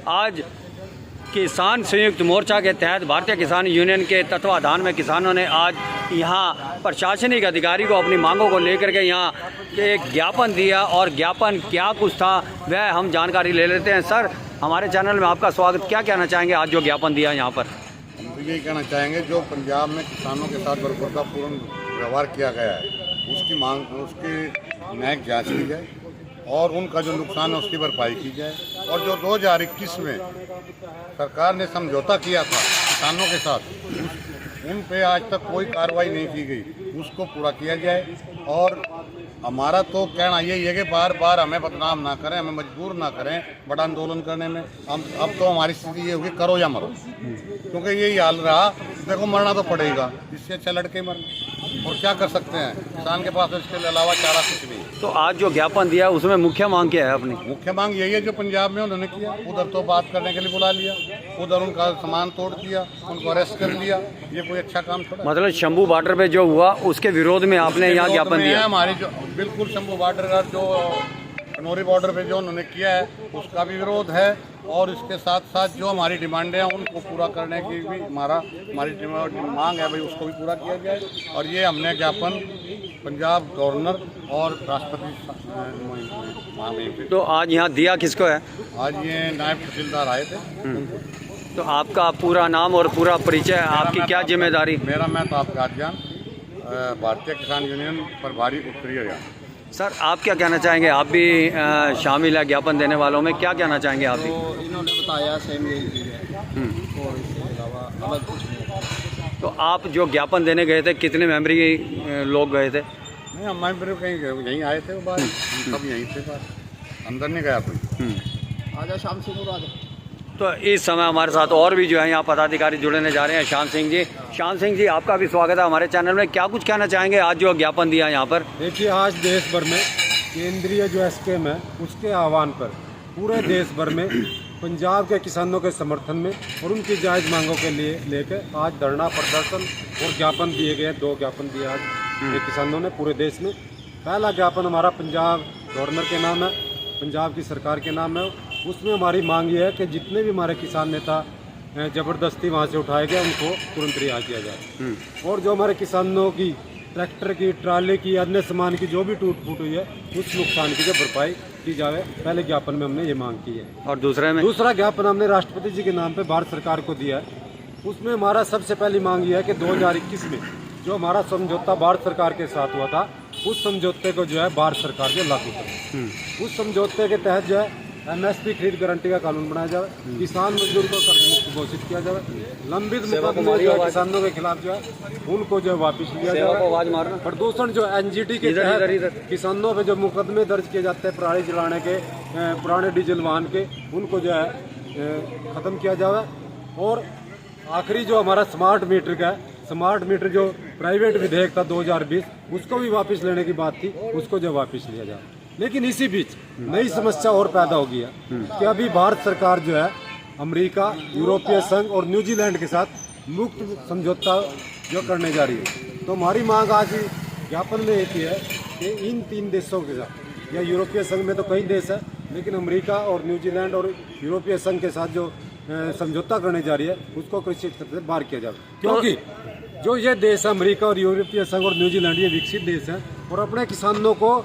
आज किसान संयुक्त मोर्चा के तहत भारतीय किसान यूनियन के तत्वाधान में किसानों ने आज यहाँ प्रशासनिक अधिकारी को अपनी मांगों को लेकर के यहाँ एक ज्ञापन दिया और ज्ञापन क्या कुछ था वह हम जानकारी ले लेते हैं। सर, हमारे चैनल में आपका स्वागत। क्या कहना चाहेंगे आज जो ज्ञापन दिया यहाँ पर? हम तो यही कहना चाहेंगे, जो पंजाब में किसानों के साथ बर्बरतापूर्ण व्यवहार किया गया है उसकी मांग, उसकी न्यायिक जांच की जाए और उनका जो नुकसान है उसकी भरपाई की जाए। और जो 2021 में सरकार ने समझौता किया था किसानों के साथ, उन पे आज तक कोई कार्रवाई नहीं की गई, उसको पूरा किया जाए। और हमारा तो कहना यही है कि बार बार हमें बदनाम ना करें, हमें मजबूर ना करें बड़ा आंदोलन करने में। अब तो हमारी स्थिति ये होगी, करो या मरो, क्योंकि यही हाल रहा। देखो, मरना तो पड़ेगा, इससे अच्छा लड़के मरना। और क्या कर सकते हैं, किसान के पास इसके अलावा चारा कुछ नहीं। तो आज जो ज्ञापन दिया उसमें मुख्य मांग क्या है अपनी? मुख्य मांग यही है जो पंजाब में उन्होंने किया। उधर तो बात करने के लिए बुला लिया, उधर उनका सामान तोड़ दिया, उनको अरेस्ट कर लिया। ये कोई अच्छा काम थोड़ा। मतलब शंभू बॉर्डर पे जो हुआ उसके विरोध में आपने यहाँ ज्ञापन दिया? हमारी जो बिल्कुल शंभू बॉर्डर का जो कनौरी बॉर्डर पे जो उन्होंने किया है उसका भी विरोध है। और इसके साथ साथ जो हमारी डिमांडें हैं उनको पूरा करने की भी हमारी मांग है भाई, उसको भी पूरा किया जाए। और ये हमने ज्ञापन पंजाब गवर्नर और राष्ट्रपति। तो आज यहाँ दिया किसको है? आज ये नायब तहसीलदार आए थे। तो आपका पूरा नाम और पूरा परिचय, आपकी क्या जिम्मेदारी? मेरा मैं ताप गाजियान, भारतीय किसान यूनियन प्रभारी उत्तरी हरियाणा। सर, आप क्या कहना चाहेंगे? आप भी शामिल है ज्ञापन देने वालों में, क्या कहना चाहेंगे आप भी? तो इन्होंने बताया सेम यही चीज़ है और इसके अलावा अलग कुछ नहीं। तो आप जो ज्ञापन देने गए थे, कितने मेंबरी लोग गए थे? नहीं, हम मेंबर कहीं यहीं आए थे, वो बाहर सब यहीं थे, बाहर अंदर नहीं गया कोई। आजा शाम सिंह और आजा। तो इस समय हमारे साथ और भी जो है यहाँ पदाधिकारी जुड़ने जा रहे हैं। श्याम सिंह जी, श्याम सिंह जी, आपका भी स्वागत है हमारे चैनल में। क्या कुछ कहना चाहेंगे आज जो ज्ञापन दिया यहाँ पर? देखिए, आज देश भर में केंद्रीय जो एसकेएम है उसके आह्वान पर पूरे देश भर में पंजाब के किसानों के समर्थन में और उनकी जायज़ मांगों के लिए लेकर आज धरना प्रदर्शन और ज्ञापन दिए गए। 2 ज्ञापन दिए आज ये किसानों ने पूरे देश में। पहला ज्ञापन हमारा पंजाब गवर्नर के नाम है, पंजाब की सरकार के नाम है। उसमें हमारी मांग ये है कि जितने भी हमारे किसान नेता ज़बरदस्ती वहाँ से उठाए गए उनको तुरंत रिहा किया जाए। और जो हमारे किसानों की ट्रैक्टर की, ट्राले की, अन्य सामान की जो भी टूट फूट हुई है उस नुकसान की जो भरपाई की जाए, पहले ज्ञापन में हमने ये मांग की है। और दूसरा ज्ञापन हमने राष्ट्रपति जी के नाम पे भारत सरकार को दिया है। उसमें हमारा सबसे पहली मांग ये है कि 2021 में जो हमारा समझौता भारत सरकार के साथ हुआ था उस समझौते को जो है भारत सरकार जो लागू करे। उस समझौते के तहत जो है MSP खरीद गारंटी का कानून बनाया जाए, किसान मजदूर को कर्ज मुक्त घोषित किया जाए, लंबित मुकदमे जो किसानों के खिलाफ जो है उनको जो है वापस लिया जाए। प्रदूषण जो NGT के तहत किसानों पे जो मुकदमे दर्ज किए जाते हैं पराली जलाने के, पुराने डीजल वाहन के, उनको जो है ख़त्म किया जाए। और आखिरी जो हमारा स्मार्ट मीटर का है, स्मार्ट मीटर जो प्राइवेट विधेयक था 2020 उसको भी वापस लेने की बात थी, उसको जो वापस लिया जाए। लेकिन इसी बीच नई समस्या और पैदा हो गई है कि अभी भारत सरकार जो है अमेरिका, यूरोपीय संघ और न्यूजीलैंड के साथ मुक्त समझौता जो करने जा रही है। तो हमारी मांग आज ज्ञापन में एक ही है कि इन 3 देशों के साथ, या यूरोपीय संघ में तो कई देश है लेकिन अमेरिका और न्यूजीलैंड और यूरोपीय संघ के साथ जो समझौता करने जा रही है उसको कृषि क्षेत्र से बाहर किया जाए। क्योंकि जो ये देश है अमेरिका और यूरोपीय संघ और न्यूजीलैंड, ये विकसित देश हैं और अपने किसानों को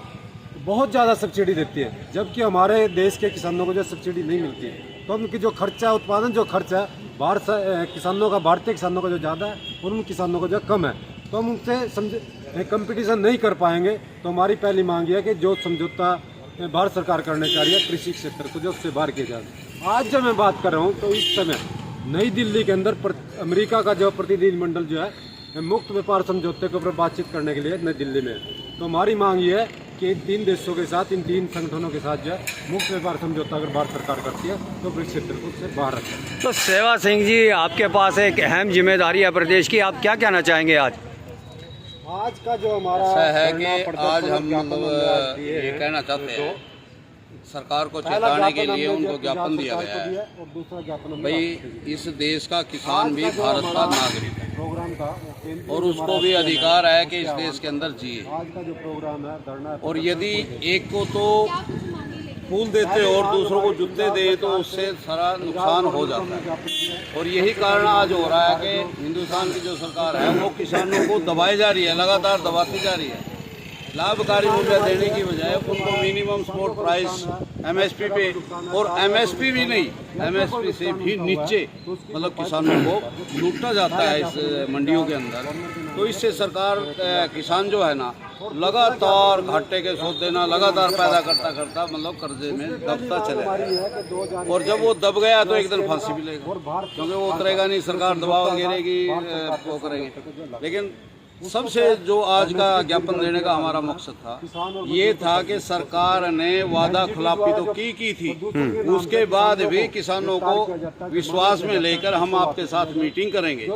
बहुत ज़्यादा सब्सिडी देती है, जबकि हमारे देश के किसानों को जो सब्सिडी नहीं मिलती है। तो उनकी जो खर्चा है, उत्पादन जो खर्चा है भारतीय किसानों का जो ज़्यादा है और उन किसानों का जो कम है, तो हम उनसे कंपटीशन नहीं कर पाएंगे। तो हमारी पहली मांग है कि जो समझौता भारत सरकार करने चाह रही है कृषि क्षेत्र को जो उससे बाहर किया जाए। आज जब मैं बात कर रहा हूँ तो इस समय नई दिल्ली के अंदर अमेरिका का जो प्रतिनिधिमंडल जो है मुक्त व्यापार समझौते के ऊपर बातचीत करने के लिए नई दिल्ली में। तो हमारी मांग ये है कि इन 3 देशों के साथ, इन 3 संगठनों के साथ जो है मुक्त व्यापार समझौता अगर भारत सरकार करती है तो कृषि क्षेत्र को उससे बाहर रखें। तो सेवा सिंह जी, आपके पास एक अहम जिम्मेदारी है प्रदेश की, आप क्या कहना चाहेंगे आज? आज का जो हमारा ऐसा है कि आज हम ये कहना चाहते हैं सरकार को चेताने के लिए उनको ज्ञापन दिया गया है। और दूसरा ज्ञापन भाई, इस देश का किसान भी भारत का नागरिक है प्रोग्राम का और उसको भी अधिकार है कि इस देश के अंदर जिए। आज का जो प्रोग्राम है धरना, और यदि एक को तो फूल देते और दूसरों को जूते दे तो उससे सारा नुकसान हो जाता है। और यही कारण आज हो रहा है कि हिंदुस्तान की जो सरकार है वो किसानों को दबाई जा रही है, लगातार दबाती जा रही है। लाभकारी मूल्य देने की बजाय उनको मिनिमम सपोर्ट प्राइस एमएसपी पे, और एमएसपी भी नहीं, एमएसपी से भी नीचे मतलब किसानों को लूटा जाता है इस मंडियों के अंदर। तो इससे सरकार किसान जो है ना लगातार घाटे के सौदे ना लगातार पैदा करता करता मतलब कर्जे में दबता चले जाएगा। और जब वो दब गया तो एक दिन फांसी भी लेगा, क्योंकि वो उतरेगा नहीं, सरकार दबाव गिरेगी, वो करेंगे। लेकिन सबसे जो आज का ज्ञापन देने का हमारा मकसद था ये था कि सरकार ने वादा खिलाफी तो की थी, उसके बाद भी किसानों को विश्वास में लेकर हम आपके साथ मीटिंग करेंगे,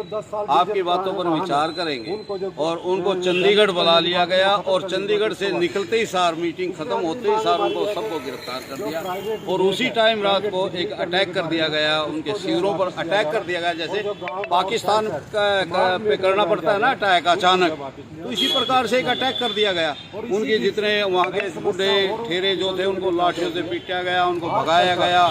आपकी बातों पर विचार करेंगे। और उनको चंडीगढ़ बुला लिया गया और चंडीगढ़ से निकलते ही सार, मीटिंग खत्म होते ही सार उनको सबको गिरफ्तार कर दिया। और उसी टाइम रात को एक अटैक कर दिया गया, उनके शिविरों पर अटैक कर दिया गया, जैसे पाकिस्तान पे करना पड़ता है ना अटैक अचानक, तो इसी प्रकार से एक अटैक कर दिया गया। उनके जितने वहाँ के बूढ़े ठेरे जो थे उनको लाठियों से पीटा गया, उनको भगाया गया।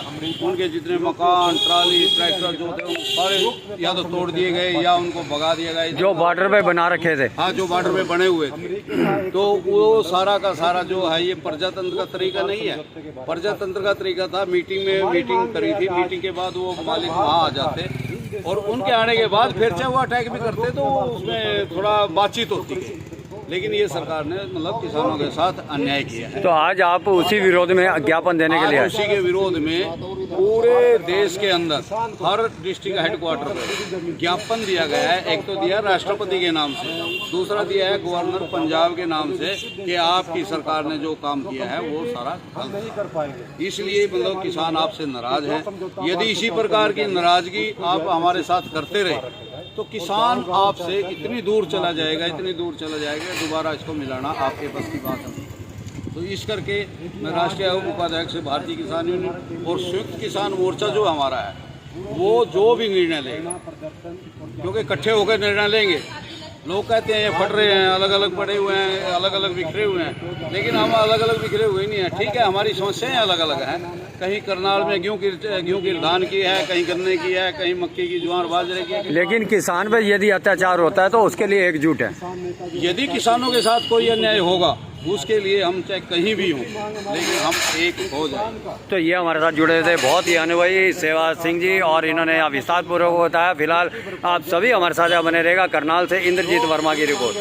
उनके जितने मकान, ट्राली, ट्रैक्टर जो थे सारे या तो तोड़ दिए गए या उनको भगा दिया गया, जो बॉर्डर पे बना रखे थे। हाँ, जो बॉर्डर पे बने हुए थे। तो वो सारा का सारा जो है ये प्रजातंत्र का तरीका नहीं है। प्रजातंत्र का तरीका था मीटिंग में मीटिंग करी थी, मीटिंग के बाद वो मालिक वहाँ आ जाते और उनके आने के बाद फिर चाहे वो अटैक भी करते तो उसमें थोड़ा बातचीत होती है। लेकिन ये सरकार ने मतलब किसानों के साथ अन्याय किया है। तो आज आप उसी विरोध में ज्ञापन देने के लिए आए? उसी के विरोध में पूरे देश के अंदर हर डिस्ट्रिक्ट हेडक्वार्टर पर ज्ञापन दिया गया है। एक तो दिया राष्ट्रपति के नाम से, दूसरा दिया है गवर्नर पंजाब के नाम से कि आपकी सरकार ने जो काम किया है वो सारा नहीं कर पाएंगे। इसलिए मतलब किसान आपसे नाराज है। यदि इसी प्रकार की नाराजगी आप हमारे साथ करते रहे तो किसान आपसे इतनी दूर चला जाएगा, इतनी दूर चला जाएगा, दोबारा इसको मिलाना आपके बस की बात है। तो इस करके मैं राष्ट्रीय उपाध्यक्ष भारतीय किसान यूनियन और संयुक्त किसान मोर्चा जो हमारा है वो जो भी निर्णय लेगा, क्योंकि इकट्ठे होकर निर्णय लेंगे। लोग कहते हैं ये फट रहे हैं, अलग अलग पड़े हुए हैं, अलग अलग बिखरे हुए हैं, लेकिन हम अलग अलग बिखरे हुए नहीं हैं। ठीक है, हमारी समस्याएं अलग अलग हैं। कहीं करनाल में गेहूं की धान की है, कहीं गन्ने की है, कहीं मक्की की, ज्वार बाजरे की। लेकिन किसान पे यदि अत्याचार होता है तो उसके लिए एकजुट है। यदि किसानों के साथ कोई अन्याय होगा उसके लिए हम चाहे कहीं भी हों, लेकिन हम एक हो जाएंगे। तो ये हमारे साथ जुड़े थे बहुत ही अनुभवी सेवा सिंह जी, और इन्होंने विस्तार पूर्वक बताया। फिलहाल आप सभी हमारे साथ बने रहेगा। करनाल से इंद्रजीत वर्मा की रिपोर्ट।